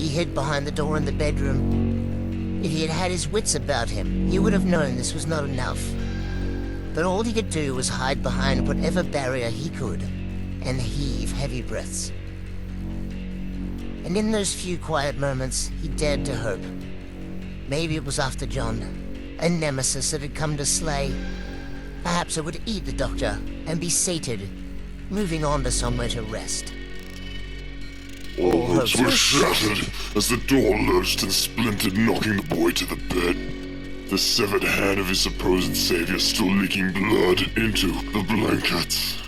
He hid behind the door in the bedroom. If he had had his wits about him, he would have known this was not enough. But all he could do was hide behind whatever barrier he could and heave heavy breaths. And in those few quiet moments, he dared to hope. Maybe it was after John, a nemesis that had come to slay. Perhaps it would eat the doctor and be sated, moving on to somewhere to rest. All hopes were shattered as the door lurched and splintered, knocking the boy to the bed. The severed hand of his supposed savior still leaking blood into the blankets.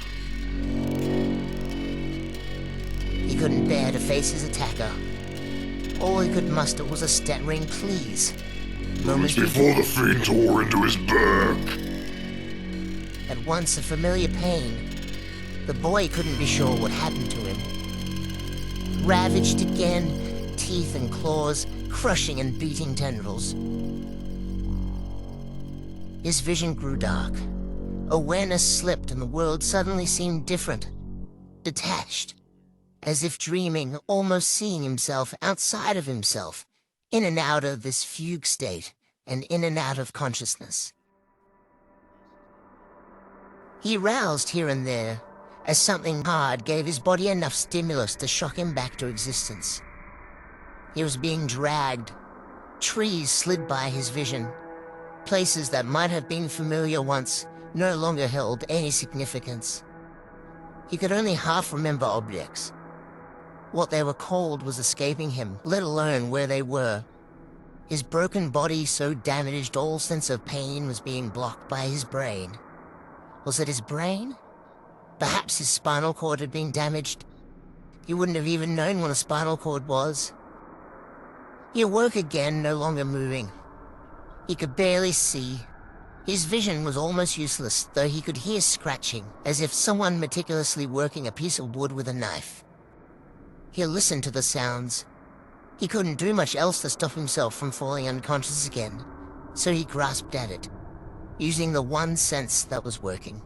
He couldn't bear to face his attacker. All he could muster was a stammering please. Moments before the fiend tore into his back. At once a familiar pain. The boy couldn't be sure what happened to him. Ravaged again, teeth and claws, crushing and beating tendrils. His vision grew dark. Awareness slipped and the world suddenly seemed different. Detached. As if dreaming, almost seeing himself outside of himself, in and out of this fugue state, and in and out of consciousness. He roused here and there, as something hard gave his body enough stimulus to shock him back to existence. He was being dragged. Trees slid by his vision. Places that might have been familiar once no longer held any significance. He could only half remember objects. What they were called was escaping him, let alone where they were. His broken body so damaged all sense of pain was being blocked by his brain. Was it his brain? Perhaps his spinal cord had been damaged. He wouldn't have even known what a spinal cord was. He awoke again, no longer moving. He could barely see. His vision was almost useless, though he could hear scratching, as if someone meticulously working a piece of wood with a knife. He listened to the sounds. He couldn't do much else to stop himself from falling unconscious again, so he grasped at it, using the one sense that was working.